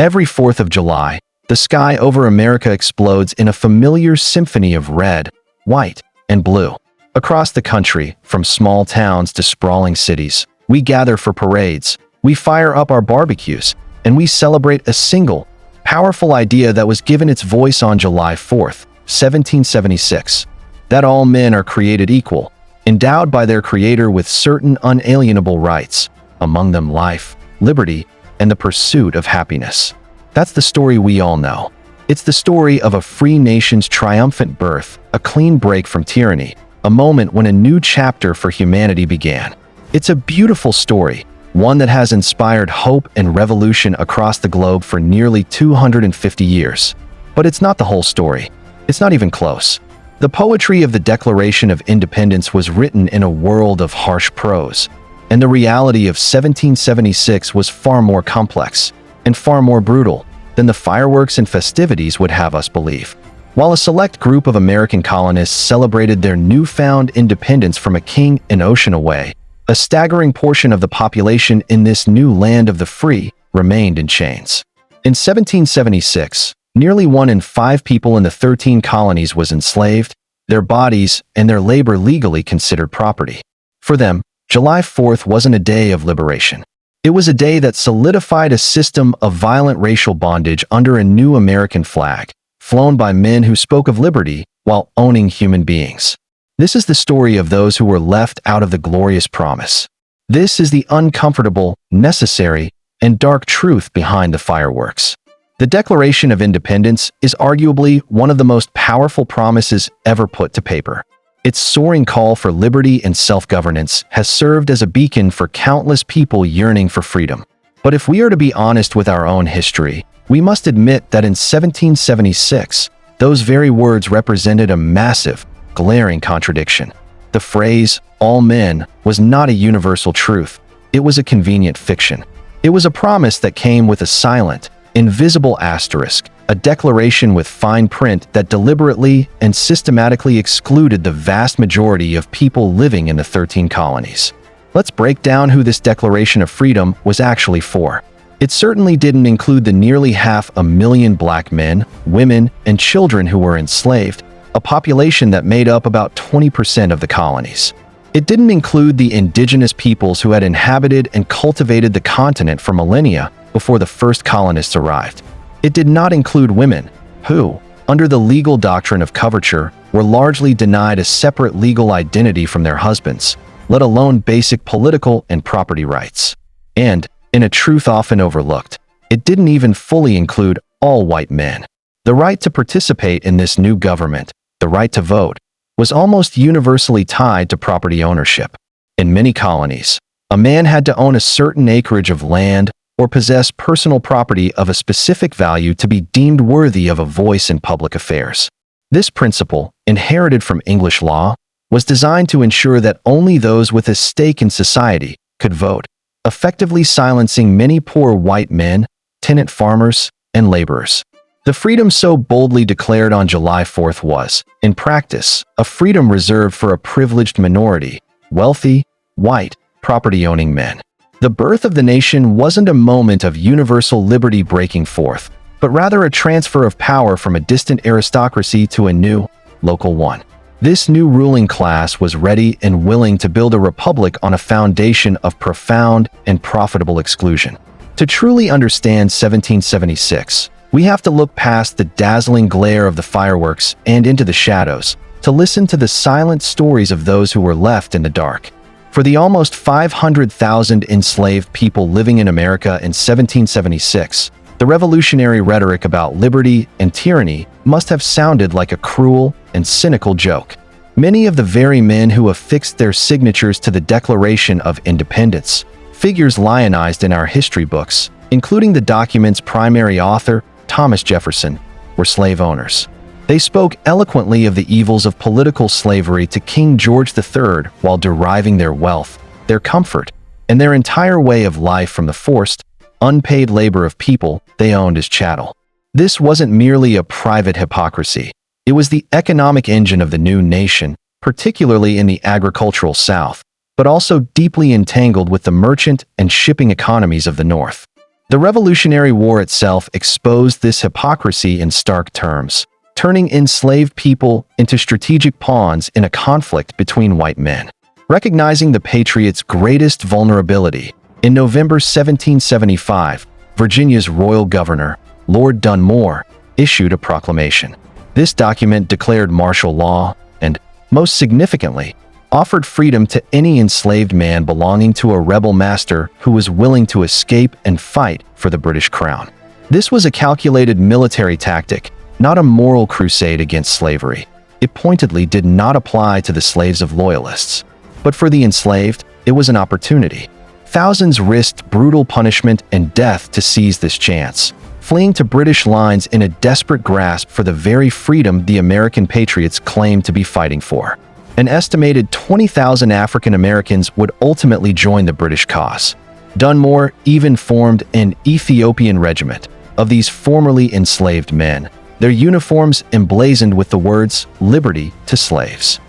Every 4th of July, the sky over America explodes in a familiar symphony of red, white, and blue. Across the country, from small towns to sprawling cities, we gather for parades, we fire up our barbecues, and we celebrate a single, powerful idea that was given its voice on July 4th, 1776, that all men are created equal, endowed by their Creator with certain unalienable rights, among them life, liberty, and the pursuit of happiness. That's the story we all know. It's the story of a free nation's triumphant birth, a clean break from tyranny, a moment when a new chapter for humanity began. It's a beautiful story, one that has inspired hope and revolution across the globe for nearly 250 years. But it's not the whole story. It's not even close. The poetry of the Declaration of Independence was written in a world of harsh prose, and the reality of 1776 was far more complex and far more brutal than the fireworks and festivities would have us believe. While a select group of American colonists celebrated their newfound independence from a king an ocean away, a staggering portion of the population in this new land of the free remained in chains. In 1776, nearly 1 in 5 people in the 13 colonies was enslaved, their bodies and their labor legally considered property. For them, July 4th wasn't a day of liberation. It was a day that solidified a system of violent racial bondage under a new American flag, flown by men who spoke of liberty while owning human beings. This is the story of those who were left out of the glorious promise. This is the uncomfortable, necessary, and dark truth behind the fireworks. The Declaration of Independence is arguably one of the most powerful promises ever put to paper. Its soaring call for liberty and self-governance has served as a beacon for countless people yearning for freedom. But if we are to be honest with our own history, we must admit that in 1776, those very words represented a massive, glaring contradiction. The phrase, "all men," was not a universal truth. It was a convenient fiction. It was a promise that came with a silent, invisible asterisk, a declaration with fine print that deliberately and systematically excluded the vast majority of people living in the 13 colonies. Let's break down who this Declaration of Freedom was actually for. It certainly didn't include the nearly 500,000 black men, women, and children who were enslaved, a population that made up about 20% of the colonies. It didn't include the indigenous peoples who had inhabited and cultivated the continent for millennia before the first colonists arrived. It did not include women, who, under the legal doctrine of coverture, were largely denied a separate legal identity from their husbands, let alone basic political and property rights. And, in a truth often overlooked, it didn't even fully include all white men. The right to participate in this new government, the right to vote, was almost universally tied to property ownership. In many colonies, a man had to own a certain acreage of land or possess personal property of a specific value to be deemed worthy of a voice in public affairs. This principle, inherited from English law, was designed to ensure that only those with a stake in society could vote, effectively silencing many poor white men, tenant farmers, and laborers. The freedom so boldly declared on July 4th was, in practice, a freedom reserved for a privileged minority, wealthy, white, property-owning men. The birth of the nation wasn't a moment of universal liberty breaking forth, but rather a transfer of power from a distant aristocracy to a new, local one. This new ruling class was ready and willing to build a republic on a foundation of profound and profitable exclusion. To truly understand 1776, we have to look past the dazzling glare of the fireworks and into the shadows, to listen to the silent stories of those who were left in the dark. For the almost 500,000 enslaved people living in America in 1776, the revolutionary rhetoric about liberty and tyranny must have sounded like a cruel and cynical joke. Many of the very men who affixed their signatures to the Declaration of Independence, figures lionized in our history books, including the document's primary author, Thomas Jefferson, were slave owners. They spoke eloquently of the evils of political slavery to King George III while deriving their wealth, their comfort, and their entire way of life from the forced, unpaid labor of people they owned as chattel. This wasn't merely a private hypocrisy. It was the economic engine of the new nation, particularly in the agricultural South, but also deeply entangled with the merchant and shipping economies of the North. The Revolutionary War itself exposed this hypocrisy in stark terms, turning enslaved people into strategic pawns in a conflict between white men. Recognizing the Patriots' greatest vulnerability, in November 1775, Virginia's royal governor, Lord Dunmore, issued a proclamation. This document declared martial law and, most significantly, offered freedom to any enslaved man belonging to a rebel master who was willing to escape and fight for the British crown. This was a calculated military tactic, not a moral crusade against slavery. It pointedly did not apply to the slaves of loyalists. But for the enslaved, it was an opportunity. Thousands risked brutal punishment and death to seize this chance, fleeing to British lines in a desperate grasp for the very freedom the American patriots claimed to be fighting for. An estimated 20,000 African Americans would ultimately join the British cause. Dunmore even formed an Ethiopian regiment of these formerly enslaved men, their uniforms emblazoned with the words "Liberty to Slaves."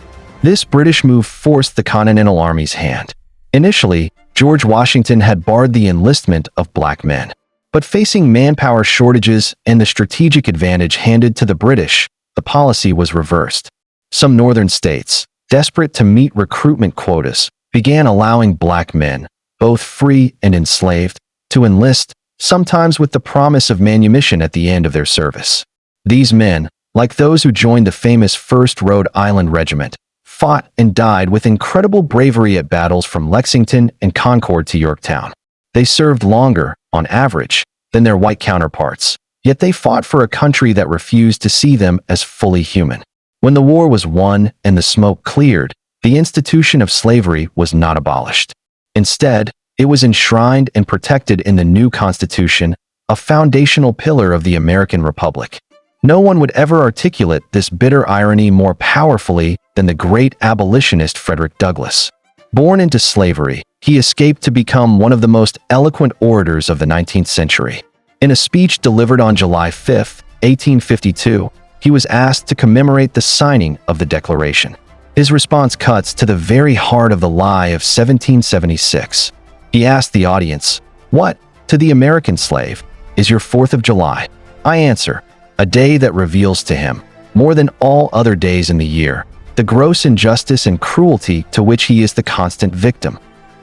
This British move forced the Continental Army's hand. Initially, George Washington had barred the enlistment of black men. But facing manpower shortages and the strategic advantage handed to the British, the policy was reversed. Some northern states, desperate to meet recruitment quotas, began allowing black men, both free and enslaved, to enlist, sometimes with the promise of manumission at the end of their service. These men, like those who joined the famous 1st Rhode Island Regiment, fought and died with incredible bravery at battles from Lexington and Concord to Yorktown. They served longer, on average, than their white counterparts, yet they fought for a country that refused to see them as fully human. When the war was won and the smoke cleared, the institution of slavery was not abolished. Instead, it was enshrined and protected in the new Constitution, a foundational pillar of the American Republic. No one would ever articulate this bitter irony more powerfully than the great abolitionist Frederick Douglass. Born into slavery, he escaped to become one of the most eloquent orators of the 19th century. In a speech delivered on July 5, 1852, he was asked to commemorate the signing of the Declaration. His response cuts to the very heart of the lie of 1776. He asked the audience, "What, to the American slave, is your 4th of July?" I answer, a day that reveals to him, more than all other days in the year, the gross injustice and cruelty to which he is the constant victim.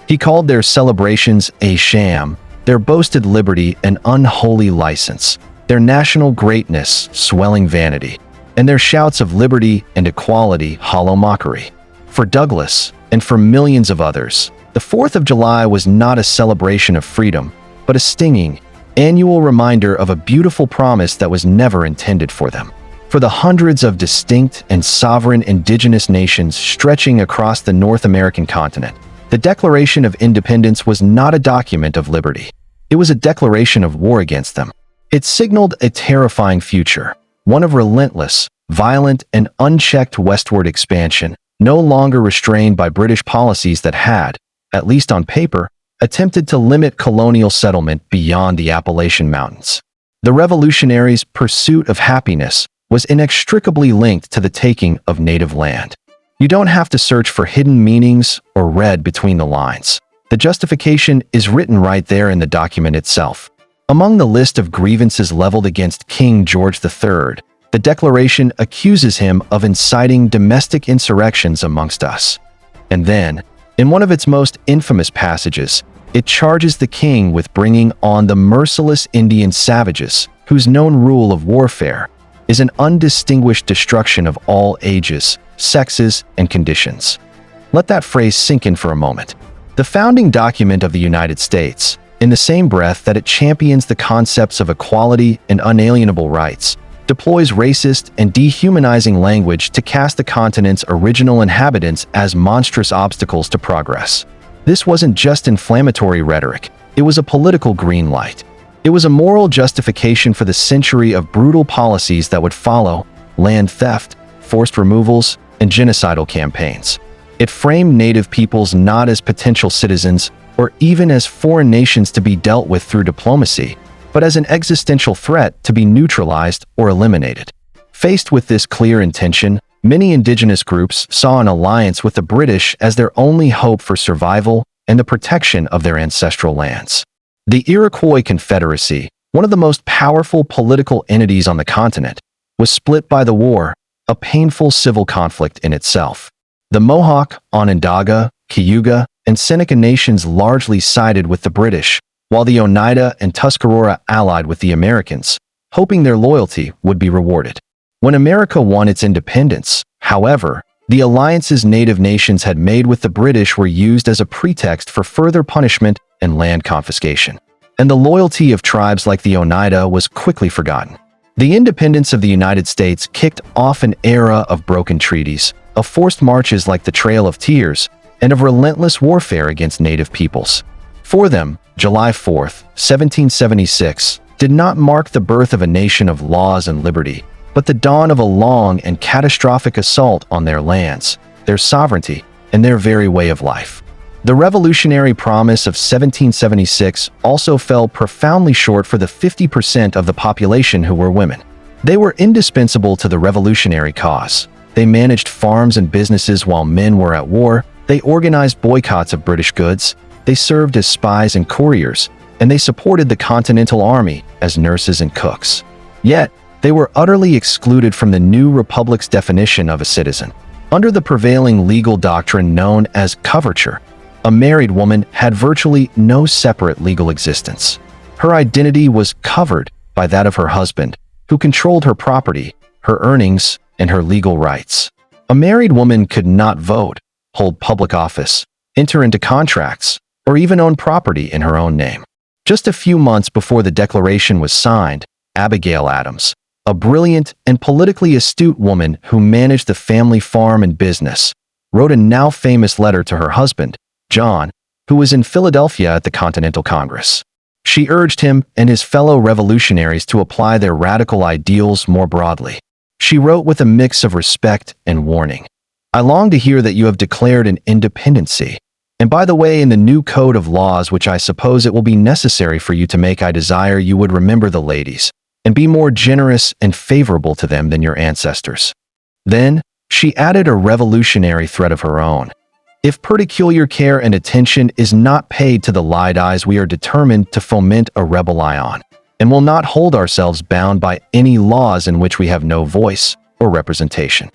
He called their celebrations a sham, their boasted liberty an unholy license, their national greatness swelling vanity, and their shouts of liberty and equality hollow mockery. For Douglass, and for millions of others, the 4th of July was not a celebration of freedom, but a stinging, annual reminder of a beautiful promise that was never intended for them. For the hundreds of distinct and sovereign indigenous nations stretching across the North American continent, the Declaration of Independence was not a document of liberty. It was a declaration of war against them. It signaled a terrifying future, one of relentless, violent, and unchecked westward expansion, no longer restrained by British policies that had, at least on paper, attempted to limit colonial settlement beyond the Appalachian Mountains. The revolutionaries' pursuit of happiness was inextricably linked to the taking of native land. You don't have to search for hidden meanings or read between the lines. The justification is written right there in the document itself. Among the list of grievances leveled against King George III, the Declaration accuses him of inciting domestic insurrections amongst us. And then, in one of its most infamous passages, it charges the king with bringing on the merciless Indian savages, whose known rule of warfare is an undistinguished destruction of all ages, sexes, and conditions. Let that phrase sink in for a moment. The founding document of the United States, in the same breath that it champions the concepts of equality and unalienable rights, deploys racist and dehumanizing language to cast the continent's original inhabitants as monstrous obstacles to progress. This wasn't just inflammatory rhetoric, it was a political green light. It was a moral justification for the century of brutal policies that would follow: land theft, forced removals, and genocidal campaigns. It framed native peoples not as potential citizens or even as foreign nations to be dealt with through diplomacy, but as an existential threat to be neutralized or eliminated. Faced with this clear intention, many indigenous groups saw an alliance with the British as their only hope for survival and the protection of their ancestral lands. The Iroquois Confederacy, one of the most powerful political entities on the continent, was split by the war, a painful civil conflict in itself. The Mohawk, Onondaga, Cayuga, and Seneca nations largely sided with the British, while the Oneida and Tuscarora allied with the Americans, hoping their loyalty would be rewarded. When America won its independence, however, the alliances native nations had made with the British were used as a pretext for further punishment and land confiscation. And the loyalty of tribes like the Oneida was quickly forgotten. The independence of the United States kicked off an era of broken treaties, of forced marches like the Trail of Tears, and of relentless warfare against native peoples. For them, July 4th, 1776, did not mark the birth of a nation of laws and liberty, but the dawn of a long and catastrophic assault on their lands, their sovereignty, and their very way of life. The revolutionary promise of 1776 also fell profoundly short for the 50% of the population who were women. They were indispensable to the revolutionary cause. They managed farms and businesses while men were at war. They organized boycotts of British goods. They served as spies and couriers, and they supported the Continental Army as nurses and cooks. Yet, they were utterly excluded from the new republic's definition of a citizen. Under the prevailing legal doctrine known as coverture, a married woman had virtually no separate legal existence. Her identity was covered by that of her husband, who controlled her property, her earnings, and her legal rights. A married woman could not vote, hold public office, enter into contracts, or even own property in her own name. Just a few months before the Declaration was signed, Abigail Adams, a brilliant and politically astute woman who managed the family farm and business, wrote a now famous letter to her husband, John, who was in Philadelphia at the Continental Congress. She urged him and his fellow revolutionaries to apply their radical ideals more broadly. She wrote with a mix of respect and warning. I long to hear that you have declared an independency. And by the way, in the new code of laws which I suppose it will be necessary for you to make, I desire you would remember the ladies, and be more generous and favorable to them than your ancestors. Then, she added a revolutionary threat of her own. If particular care and attention is not paid to the Lidies, we are determined to foment a rebel ion, and will not hold ourselves bound by any laws in which we have no voice or representation.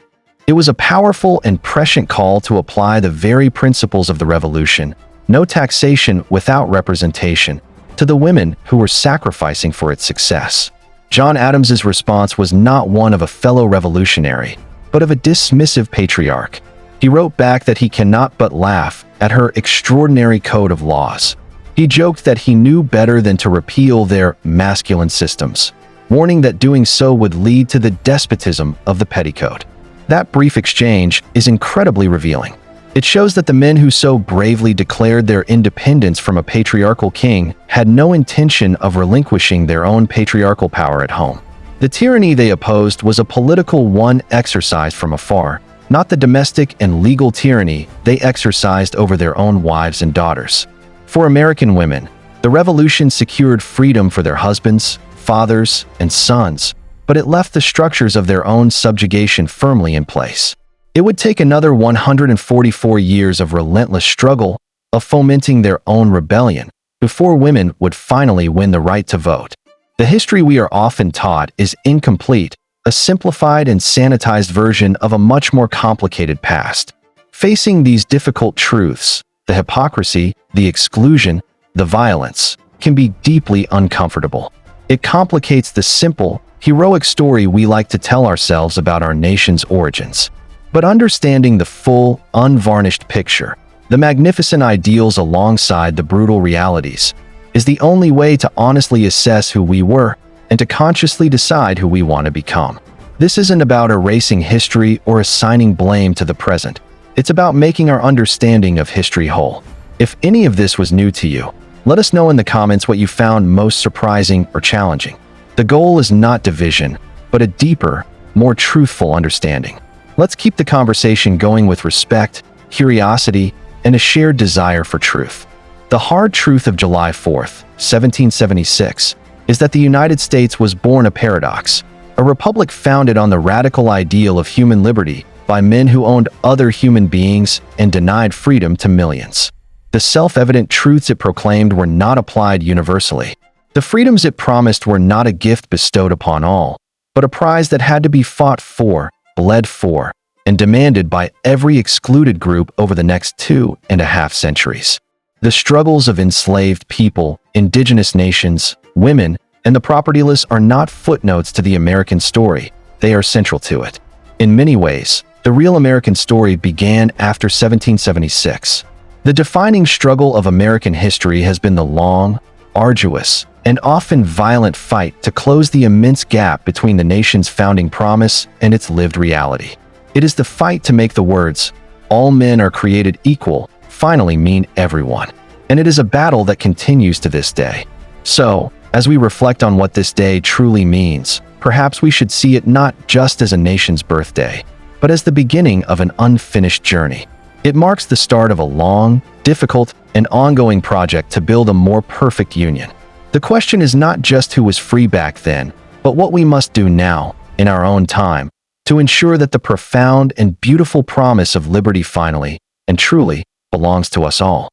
It was a powerful and prescient call to apply the very principles of the revolution, no taxation without representation, to the women who were sacrificing for its success. John Adams's response was not one of a fellow revolutionary, but of a dismissive patriarch. He wrote back that he cannot but laugh at her extraordinary code of laws. He joked that he knew better than to repeal their masculine systems, warning that doing so would lead to the despotism of the petticoat. That brief exchange is incredibly revealing. It shows that the men who so bravely declared their independence from a patriarchal king had no intention of relinquishing their own patriarchal power at home. The tyranny they opposed was a political one exercised from afar, not the domestic and legal tyranny they exercised over their own wives and daughters. For American women, the revolution secured freedom for their husbands, fathers, and sons, but it left the structures of their own subjugation firmly in place. It would take another 144 years of relentless struggle, of fomenting their own rebellion, before women would finally win the right to vote. The history we are often taught is incomplete, a simplified and sanitized version of a much more complicated past. Facing these difficult truths, the hypocrisy, the exclusion, the violence, can be deeply uncomfortable. It complicates the simple, heroic story we like to tell ourselves about our nation's origins. But understanding the full, unvarnished picture, the magnificent ideals alongside the brutal realities, is the only way to honestly assess who we were and to consciously decide who we want to become. This isn't about erasing history or assigning blame to the present. It's about making our understanding of history whole. If any of this was new to you, let us know in the comments what you found most surprising or challenging. The goal is not division, but a deeper, more truthful understanding. Let's keep the conversation going with respect, curiosity, and a shared desire for truth. The hard truth of July 4th, 1776, is that the United States was born a paradox, a republic founded on the radical ideal of human liberty by men who owned other human beings and denied freedom to millions. The self-evident truths it proclaimed were not applied universally. The freedoms it promised were not a gift bestowed upon all, but a prize that had to be fought for, bled for, and demanded by every excluded group over the next 2.5 centuries. The struggles of enslaved people, indigenous nations, women, and the propertyless are not footnotes to the American story, they are central to it. In many ways, the real American story began after 1776. The defining struggle of American history has been the long, arduous, and often violent fight to close the immense gap between the nation's founding promise and its lived reality. It is the fight to make the words, "all men are created equal," finally mean everyone. And it is a battle that continues to this day. So, as we reflect on what this day truly means, perhaps we should see it not just as a nation's birthday, but as the beginning of an unfinished journey. It marks the start of a long, difficult, and ongoing project to build a more perfect union. The question is not just who was free back then, but what we must do now, in our own time, to ensure that the profound and beautiful promise of liberty finally, and truly, belongs to us all.